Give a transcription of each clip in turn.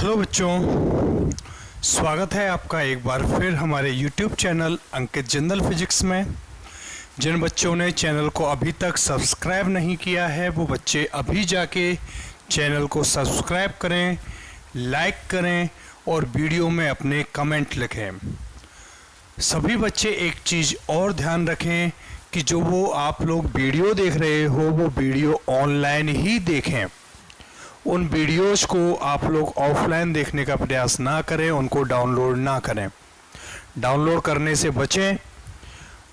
Hello बच्चों, स्वागत है आपका एक बार फिर हमारे YouTube चैनल अंकित जिंदल फिजिक्स में। जिन बच्चों ने चैनल को अभी तक सब्सक्राइब नहीं किया है वो बच्चे अभी जाके चैनल को सब्सक्राइब करें, लाइक करें और वीडियो में अपने कमेंट लिखें। सभी बच्चे एक चीज़ और ध्यान रखें कि जो वो आप लोग वीडियो देख रहे हो वो वीडियो ऑनलाइन ही देखें। उन वीडियोज़ को आप लोग ऑफलाइन देखने का प्रयास ना करें, उनको डाउनलोड ना करें। डाउनलोड करने से बचें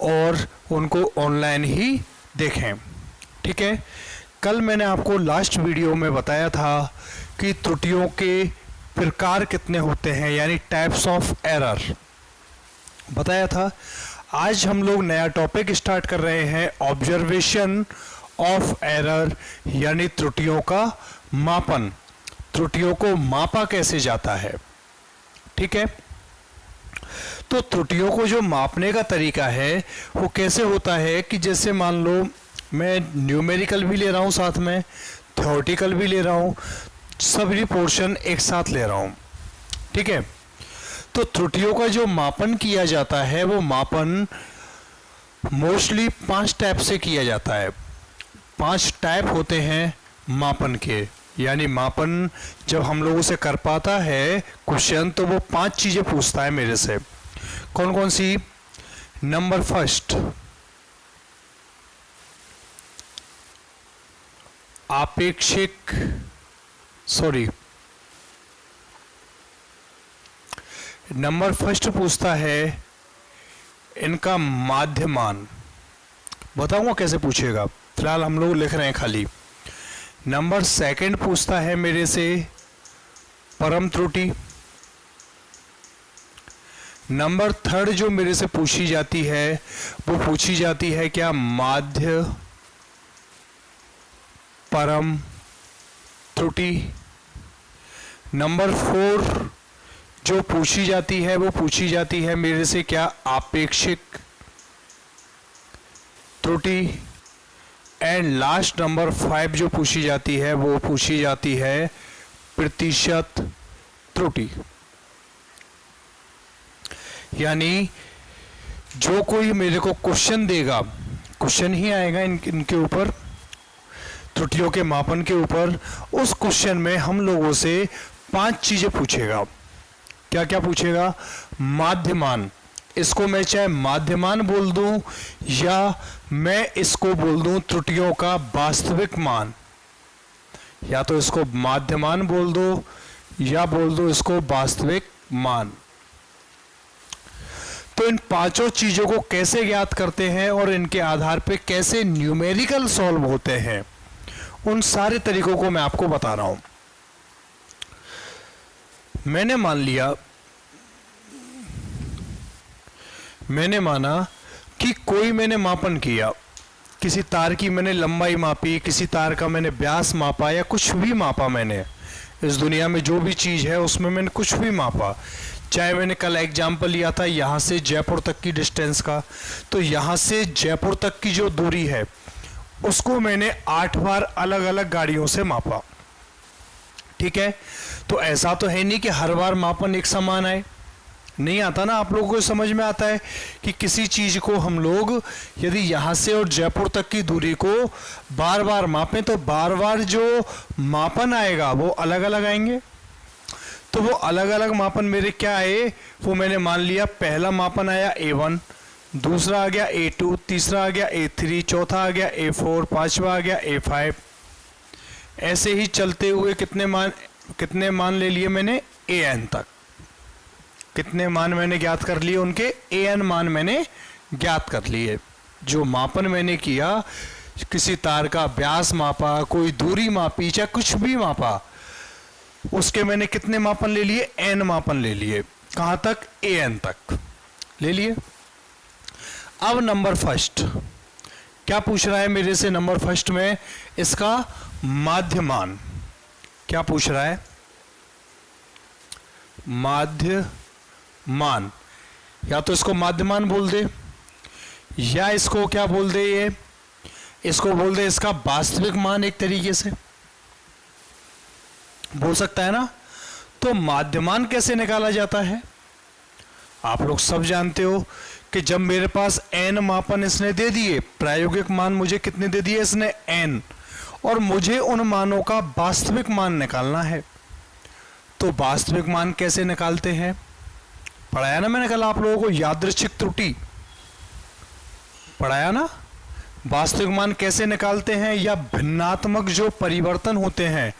और उनको ऑनलाइन ही देखें, ठीक है। कल मैंने आपको लास्ट वीडियो में बताया था कि त्रुटियों के प्रकार कितने होते हैं, यानी टाइप्स ऑफ एरर बताया था। आज हम लोग नया टॉपिक स्टार्ट कर रहे हैं, ऑब्जर्वेशन ऑफ एरर, यानी त्रुटियों का मापन। त्रुटियों को मापा कैसे जाता है, ठीक है। तो त्रुटियों को जो मापने का तरीका है वो कैसे होता है कि जैसे मान लो मैं न्यूमेरिकल भी ले रहा हूँ, साथ में थ्योरेटिकल भी ले रहा हूँ, सभी पोर्शन एक साथ ले रहा हूँ, ठीक है। तो त्रुटियों का जो मापन किया जाता है वो मापन मोस्टली 5 टाइप से किया जाता है। 5 टाइप होते हैं मापन के, यानी मापन जब हम लोगों से कर पाता है क्वेश्चन तो वो 5 चीजें पूछता है मेरे से। कौन कौन सी? नंबर फर्स्ट, आपेक्षिक नंबर फर्स्ट पूछता है इनका माध्यमान। बताऊंगा कैसे पूछेगा, फिलहाल हम लोग लिख रहे हैं खाली। नंबर सेकंड पूछता है मेरे से परम त्रुटि। नंबर थर्ड जो मेरे से पूछी जाती है वो पूछी जाती है क्या? माध्य परम त्रुटि। नंबर 4 जो पूछी जाती है वो पूछी जाती है मेरे से क्या? आपेक्षिक त्रुटि। एंड लास्ट नंबर 5 जो पूछी जाती है वो पूछी जाती है प्रतिशत त्रुटि। यानी जो कोई मेरे को क्वेश्चन देगा, क्वेश्चन ही आएगा इनके ऊपर, त्रुटियों के मापन के ऊपर, उस क्वेश्चन में हम लोगों से 5 चीजें पूछेगा। क्या क्या पूछेगा? माध्यमान, इसको मैं चाहे माध्यमान बोल दूं या मैं इसको बोल दूं त्रुटियों का वास्तविक मान, या तो इसको माध्यमान बोल दो या बोल दो इसको वास्तविक मान। तो इन 5 चीजों को कैसे ज्ञात करते हैं और इनके आधार पे कैसे न्यूमेरिकल सॉल्व होते हैं, उन सारे तरीकों को मैं आपको बता रहा हूं। मैंने माना कि कोई मैंने मापन किया, किसी तार की मैंने लंबाई मापी, किसी तार का मैंने व्यास मापा या कुछ भी मापा। मैंने इस दुनिया में जो भी चीज़ है उसमें मैंने कुछ भी मापा। चाहे मैंने कल एग्जाम्पल लिया था यहाँ से जयपुर तक की डिस्टेंस का, तो यहाँ से जयपुर तक की जो दूरी है उसको मैंने 8 बार अलग अलग गाड़ियों से मापा, ठीक है। तो ऐसा तो है नहीं कि हर बार मापन एक समान आए, नहीं आता ना। आप लोगों को समझ में आता है कि किसी चीज को हम लोग यदि यहां से और जयपुर तक की दूरी को बार बार मापें तो बार बार जो मापन आएगा वो अलग अलग आएंगे। तो वो अलग अलग मापन मेरे क्या आए, वो मैंने मान लिया। पहला मापन आया A1, दूसरा आ गया A2, तीसरा आ गया A3, चौथा आ गया A4, पांचवा आ गया A5। ऐसे ही चलते हुए कितने मान ले लिए मैंने? AN तक। कितने मान मैंने ज्ञात कर लिए? उनके AN मान मैंने ज्ञात कर लिए। जो मापन मैंने किया, किसी तार का व्यास मापा, कोई दूरी मापी, चाहे कुछ भी मापा, उसके मैंने कितने मापन ले लिए? N मापन ले लिए। कहां तक? AN तक ले लिए। अब नंबर फर्स्ट क्या पूछ रहा है मेरे से? नंबर फर्स्ट में इसका माध्यमान क्या पूछ रहा है? माध्यमान, या तो इसको माध्यमान बोल दे या इसको क्या बोल दे, इसको बोल दे इसका वास्तविक मान, एक तरीके से बोल सकता है ना। तो माध्यमान कैसे निकाला जाता है? आप लोग सब जानते हो कि जब मेरे पास n मापन इसने दे दिए, प्रायोगिक मान मुझे कितने दे दिए इसने n, और मुझे उन मानों का वास्तविक मान निकालना है। तो वास्तविक मान कैसे निकालते हैं? पढ़ाया ना मैंने कल आप लोगों को, यादृच्छिक त्रुटि पढ़ाया ना। वास्तविक मान कैसे निकालते हैं? या भिन्नात्मक जो परिवर्तन होते हैं,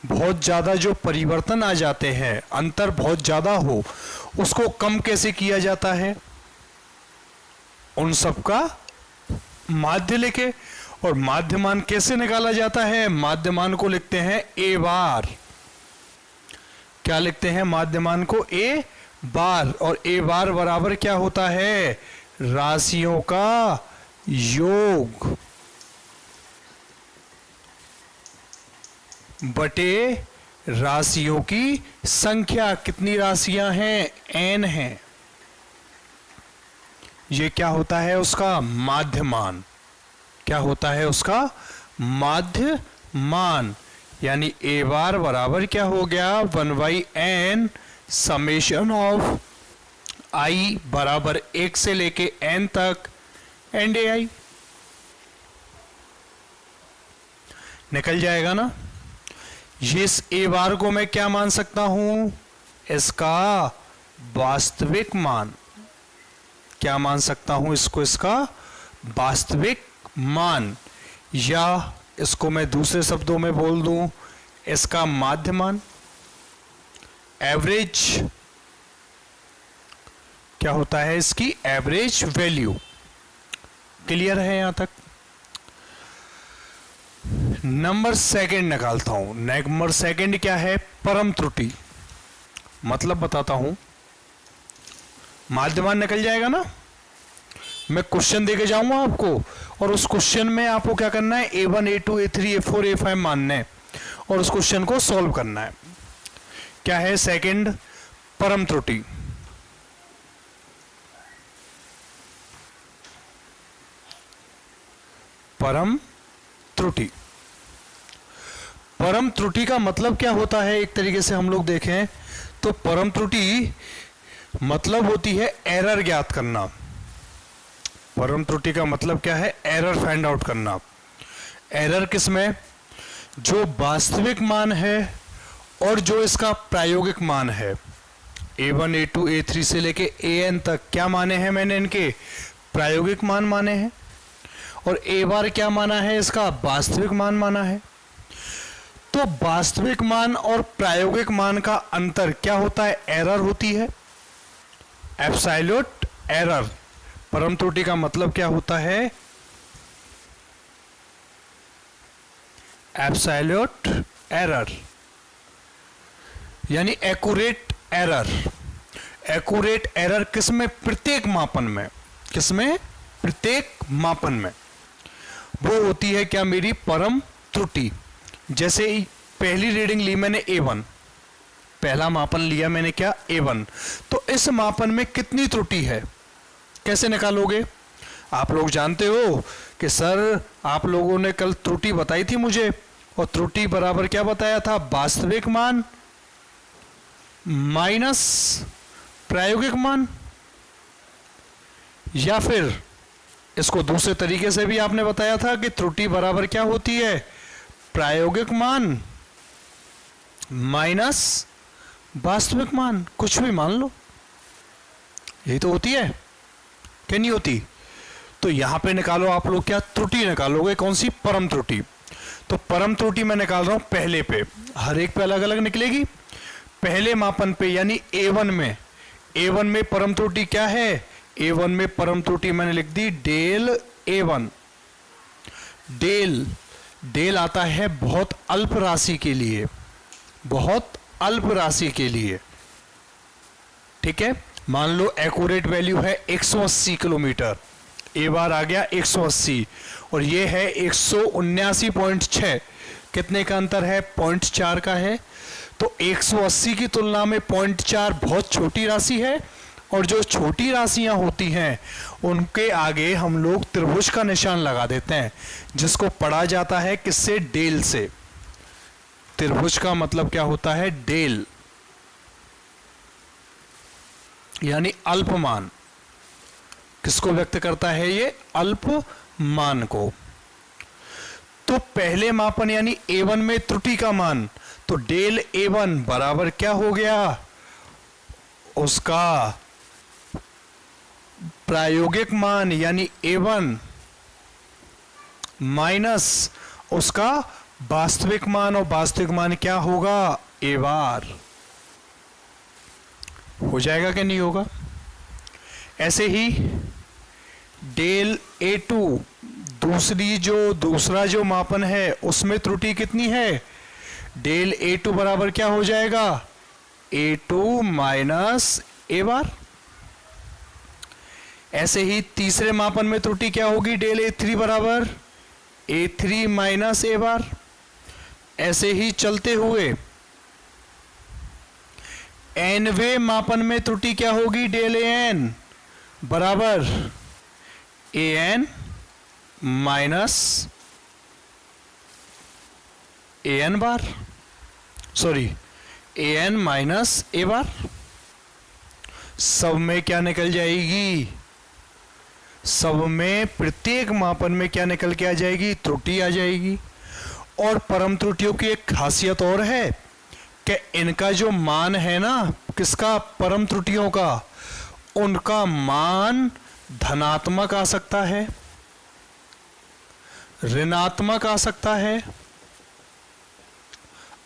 बहुत ज्यादा जो परिवर्तन आ जाते हैं, अंतर बहुत ज्यादा हो, उसको कम कैसे किया जाता है? उन सब का माध्य लेके। और माध्यमान कैसे निकाला जाता है? माध्यमान को लिखते हैं ए बार। क्या लिखते हैं? माध्यमान को ए बार। और ए बार बराबर क्या होता है? राशियों का योग बटे राशियों की संख्या। कितनी राशियां हैं? n हैं। ये क्या होता है? उसका माध्यमान। क्या होता है उसका? माध्यमान। यानी ए बार बराबर क्या हो गया? 1/n समेशन ऑफ i बराबर 1 से लेके n तक एंड ए आई। निकल जाएगा ना। इस ए बार को मैं क्या मान सकता हूं? इसका वास्तविक मान। क्या मान सकता हूं इसको? इसका वास्तविक मान। या इसको मैं दूसरे शब्दों में बोल दूं, इसका माध्यमान। एवरेज क्या होता है? इसकी एवरेज वैल्यू। क्लियर है यहां तक? नंबर सेकंड निकालता हूं। नंबर सेकंड क्या है? परम त्रुटि। मतलब बताता हूं, माध्यमान निकल जाएगा ना। मैं क्वेश्चन देके जाऊंगा आपको, और उस क्वेश्चन में आपको क्या करना है? A1 A2 A3 A4 A5 मानना है और उस क्वेश्चन को सॉल्व करना है। क्या है सेकंड? परम त्रुटि। परम त्रुटि। परम त्रुटि का मतलब क्या होता है? एक तरीके से हम लोग देखें तो परम त्रुटि मतलब होती है एरर ज्ञात करना। परम त्रुटि का मतलब क्या है? एरर फाइंड आउट करना। एरर किसमें? जो वास्तविक मान है और जो इसका प्रायोगिक मान है। A1 A2 A3 से लेके AN तक क्या माने हैं मैंने? इनके प्रायोगिक मान माने हैं। और ए बार क्या माना है? इसका वास्तविक मान माना है। तो वास्तविक मान और प्रायोगिक मान का अंतर क्या होता है? एरर होती है, एब्सोल्यूट एरर। परम त्रुटि का मतलब क्या होता है? एब्सोल्यूट एरर, यानी एक्यूरेट एरर। एक्यूरेट एरर किसमें? प्रत्येक मापन में। किसमें? प्रत्येक मापन में। वो होती है क्या? मेरी परम त्रुटि। जैसे पहली रीडिंग ली मैंने A1, पहला मापन लिया मैंने क्या? A1। तो इस मापन में कितनी त्रुटि है? कैसे निकालोगे? आप लोग जानते हो कि सर आप लोगों ने कल त्रुटि बताई थी मुझे, और त्रुटि बराबर क्या बताया था? वास्तविक मान माइनस प्रायोगिक मान। या फिर इसको दूसरे तरीके से भी आपने बताया था कि त्रुटि बराबर क्या होती है? प्रायोगिक मान माइनस वास्तविक मान। कुछ भी मान लो, यही तो होती है, क्या नहीं होती? तो यहां पे निकालो आप लोग क्या? त्रुटि निकालोगे। कौन सी? परम त्रुटि। तो परम त्रुटि मैं निकाल रहा हूं पहले पे, हर एक पे अलग अलग निकलेगी। पहले मापन पे यानी A1 में, A1 में परम त्रुटि क्या है? A1 में परम त्रुटि मैंने लिख दी डेल A1। डेल डेल आता है बहुत अल्प राशि के लिए, बहुत अल्प राशि के लिए। ठीक है, मान लो एक्यूरेट वैल्यू है 180 किलोमीटर, ए बार आ गया 180 और ये है 179.6। कितने का अंतर है? 0.4 का है। तो 180 की तुलना में 0.4 बहुत छोटी राशि है, और जो छोटी राशियां होती हैं उनके आगे हम लोग त्रिभुज का निशान लगा देते हैं, जिसको पढ़ा जाता है किससे? डेल से। त्रिभुज का मतलब क्या होता है? डेल। यानी अल्पमान। किसको व्यक्त करता है ये? अल्पमान को। तो पहले मापन यानी A1 में त्रुटि का मान, तो डेल A1 बराबर क्या हो गया? उसका प्रायोगिक मान यानी A1 माइनस उसका वास्तविक मान, और वास्तविक मान क्या होगा? A बार। हो जाएगा कि नहीं होगा? ऐसे ही डेल A2 दूसरा जो मापन है उसमें त्रुटि कितनी है? डेल A2 बराबर क्या हो जाएगा? A2 माइनस A बार। ऐसे ही तीसरे मापन में त्रुटि क्या होगी? डेल A3 बराबर A3 माइनस A बार। ऐसे ही चलते हुए nवें मापन में त्रुटि क्या होगी? डेल AN बराबर AN minus AN bar, sorry AN minus A बार। सब में क्या निकल जाएगी? सब में प्रत्येक मापन में क्या निकल के आ जाएगी? त्रुटि आ जाएगी। और परम त्रुटियों की एक खासियत और है कि इनका जो मान है ना, किसका? परम त्रुटियों का, उनका मान धनात्मक आ सकता है, ऋणात्मक आ सकता है,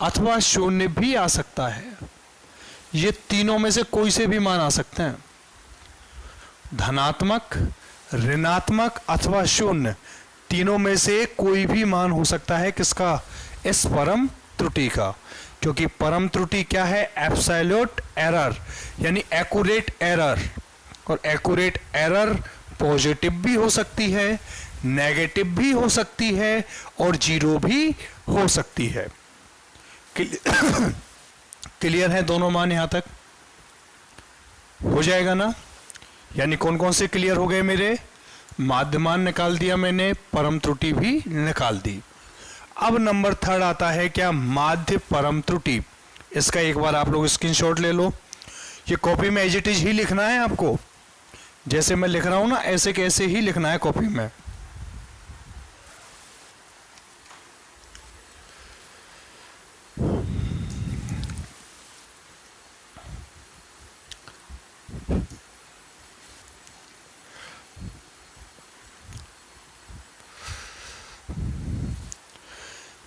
अथवा शून्य भी आ सकता है। ये तीनों में से कोई से भी मान आ सकते हैं। धनात्मक, ऋणात्मक अथवा शून्य, तीनों में से कोई भी मान हो सकता है। किसका? इस परम त्रुटि का। क्योंकि परम त्रुटि क्या है? एब्सोल्यूट एरर यानी एक्यूरेट एरर। और एक्यूरेट एरर पॉजिटिव भी हो सकती है, नेगेटिव भी हो सकती है, और जीरो भी हो सकती है। क्लियर है दोनों मान? यहां तक हो जाएगा ना? यानी कौन कौन से क्लियर हो गए मेरे? माध्यमान निकाल दिया मैंने, परम त्रुटि भी निकाल दी। अब नंबर 3 आता है क्या? माध्य परम त्रुटि। इसका एक बार आप लोग स्क्रीनशॉट ले लो। ये कॉपी में एज इट इज ही लिखना है आपको, जैसे मैं लिख रहा हूं ना ऐसे कैसे ही लिखना है कॉपी में।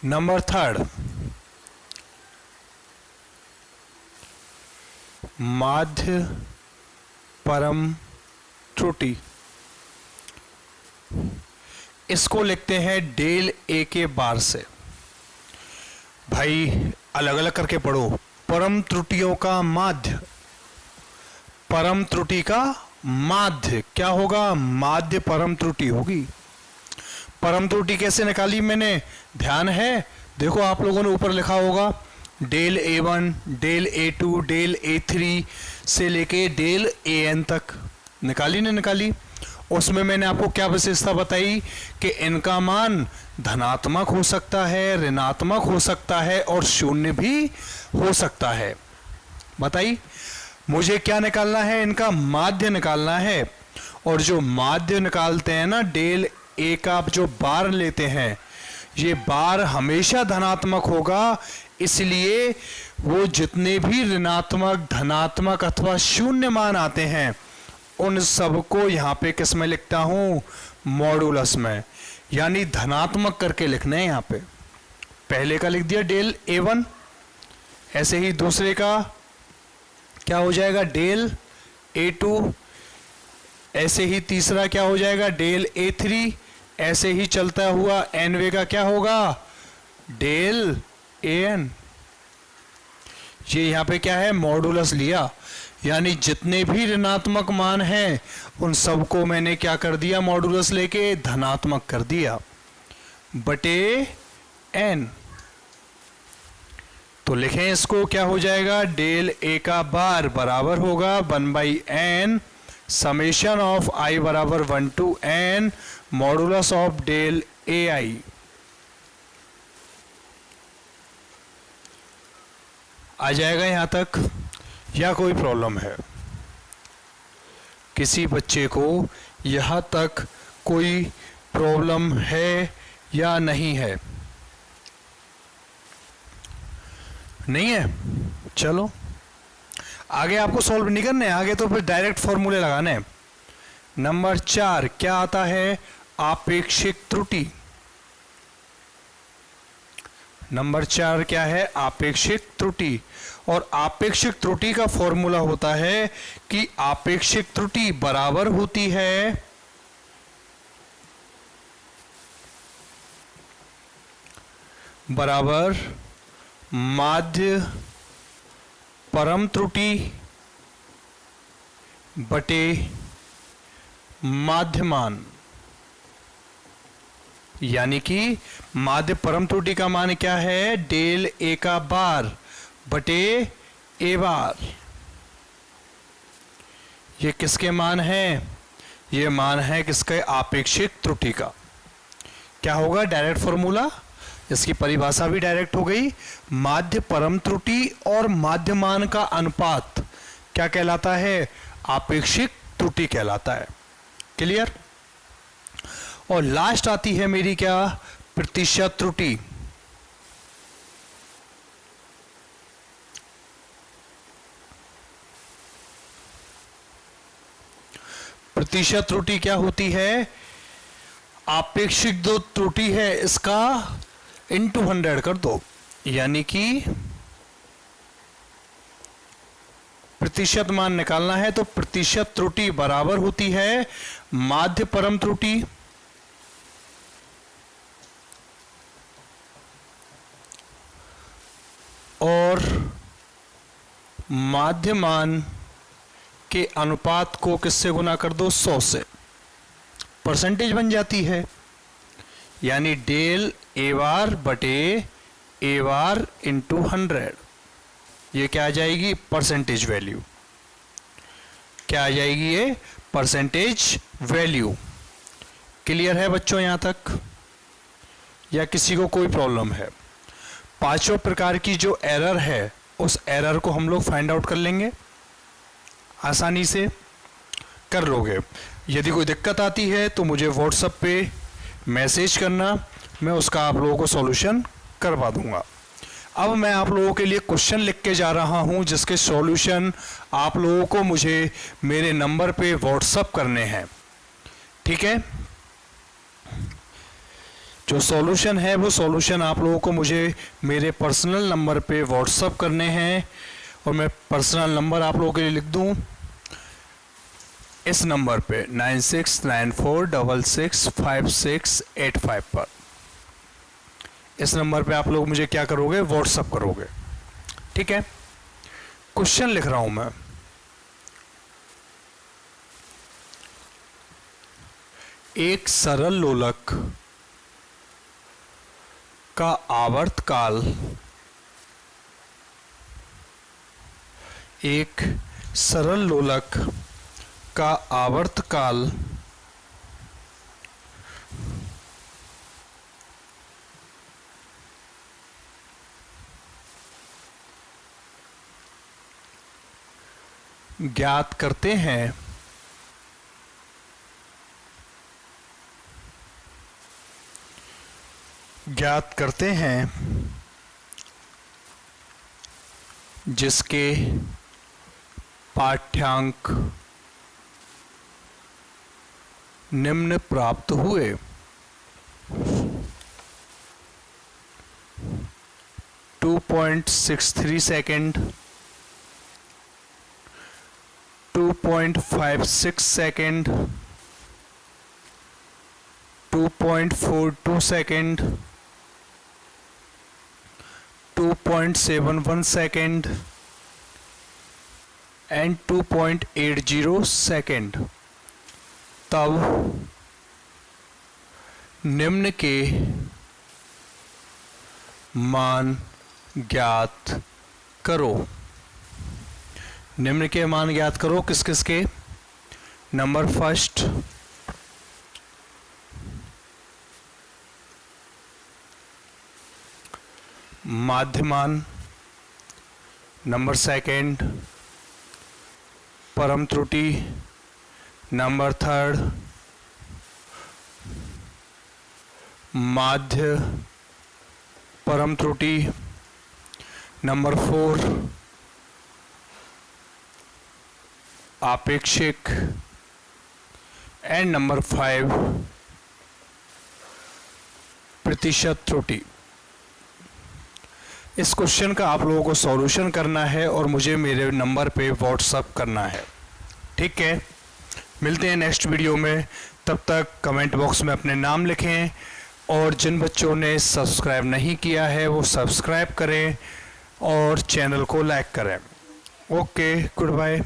नंबर 3 माध्य परम त्रुटि। इसको लिखते हैं डेल A के बार से। भाई अलग अलग करके पढ़ो। परम त्रुटियों का माध्य, परम त्रुटि का माध्य क्या होगा? माध्य परम त्रुटि होगी। परम त्रुटि कैसे निकाली मैंने? ध्यान है? देखो आप लोगों ने ऊपर लिखा होगा del A1, del A2, del A3 से लेके डेल AN तक। निकाली नहीं निकाली? उसमें मैंने आपको क्या विशेषता बताई कि इनका मान धनात्मक हो सकता है, ऋणात्मक हो सकता है, और शून्य भी हो सकता है। बताइए मुझे क्या निकालना है? इनका माध्य निकालना है। और जो माध्य निकालते हैं ना, डेल A का आप जो बार लेते हैं, ये बार हमेशा धनात्मक होगा। इसलिए वो जितने भी ऋणात्मक, धनात्मक अथवा शून्य मान आते हैं उन सबको यहाँ पे किस में लिखता हूँ? मॉडुलस में, यानी धनात्मक करके लिखना है। यहाँ पे पहले का लिख दिया डेल A1, ऐसे ही दूसरे का क्या हो जाएगा? डेल A2, ऐसे ही तीसरा क्या हो जाएगा? डेल A3, ऐसे ही चलता हुआ nवे का क्या होगा? Del AN। ये यहाँ पे क्या है? मॉडुलस लिया, यानी जितने भी ऋणात्मक मान हैं उन सबको मैंने क्या कर दिया? मॉडुलस लेके धनात्मक कर दिया बटे n। तो लिखें इसको, क्या हो जाएगा? डेल A का बार बराबर होगा 1/n समेशन ऑफ i बराबर 1 to n modulus of del AI। आ जाएगा यहां तक या कोई प्रॉब्लम है? किसी बच्चे को यहाँ तक कोई प्रॉब्लम है या नहीं है? नहीं है। चलो आगे आपको सॉल्व नहीं करने, आगे तो फिर डायरेक्ट फॉर्मूले लगाने हैं। नंबर 4 क्या आता है? आपेक्षिक त्रुटि। नंबर 4 क्या है? आपेक्षिक त्रुटि। और आपेक्षिक त्रुटि का फॉर्मूला होता है कि आपेक्षिक त्रुटि बराबर होती है माध्य परम त्रुटि बटे माध्यमान। यानी कि माध्य परम त्रुटि का मान क्या है? डेल ए का बार बटे ए बार। ये किसके मान है? ये मान है किसके? आपेक्षिक त्रुटि का। क्या होगा? डायरेक्ट फॉर्मूला, इसकी परिभाषा भी डायरेक्ट हो गई। माध्य परम त्रुटि और माध्यमान का अनुपात क्या कहलाता है? आपेक्षिक त्रुटि कहलाता है। क्लियर? और लास्ट आती है मेरी क्या? प्रतिशत त्रुटि। प्रतिशत त्रुटि क्या होती है? आपेक्षिक जो त्रुटि है इसका इंटू 100 कर दो, यानी कि प्रतिशत मान निकालना है तो प्रतिशत त्रुटि बराबर होती है माध्य परम त्रुटि और माध्यमान के अनुपात को किससे गुना कर दो? 100 से। परसेंटेज बन जाती है, यानी डेल ए बार बटे ए बार इंटू 100। ये क्या आ जाएगी? Percentage value. क्या आ जाएगी? ये परसेंटेज वैल्यू। क्लियर है बच्चों यहां तक, या किसी को कोई प्रॉब्लम है? पांचों प्रकार की जो एरर है उस एरर को हम लोग फाइंड आउट कर लेंगे, आसानी से कर लोगे। यदि कोई दिक्कत आती है तो मुझे व्हाट्सएप पे मैसेज करना, मैं उसका आप लोगों को सॉल्यूशन करवा दूंगा। अब मैं आप लोगों के लिए क्वेश्चन लिख के जा रहा हूं जिसके सॉल्यूशन आप लोगों को मुझे मेरे नंबर पे व्हाट्सएप करने हैं। ठीक है? जो सॉल्यूशन है वो सॉल्यूशन आप लोगों को मुझे मेरे पर्सनल नंबर पे व्हाट्सएप करने हैं, और मैं पर्सनल नंबर आप लोगों के लिए लिख दूं इस नंबर पे 9694665685 पर। इस नंबर पे आप लोग मुझे क्या करोगे? व्हाट्सएप करोगे। ठीक है? क्वेश्चन लिख रहा हूं मैं। एक सरल लोलक का आवर्तकाल एक सरल लोलक का आवर्तकाल ज्ञात करते हैं। जिसके पाठ्यांक निम्न प्राप्त हुए। 2.63 second, 2.56 second, 2.42 second, 2.71 second and 2.80 second. तब निम्न के मान ज्ञात करो। निम्न के मान ज्ञात करो किस किस के? नंबर फर्स्ट, माध्यमान। नंबर सेकंड, परम त्रुटि। नंबर थर्ड माध्य परम त्रुटि। नंबर फोर आपेक्षिक। एंड नंबर फाइव प्रतिशत त्रुटि। इस क्वेश्चन का आप लोगों को सॉल्यूशन करना है और मुझे मेरे नंबर पे व्हाट्सअप करना है, ठीक है। मिलते हैं नेक्स्ट वीडियो में, तब तक कमेंट बॉक्स में अपने नाम लिखें और जिन बच्चों ने सब्सक्राइब नहीं किया है वो सब्सक्राइब करें और चैनल को लाइक करें। Okay, good bye.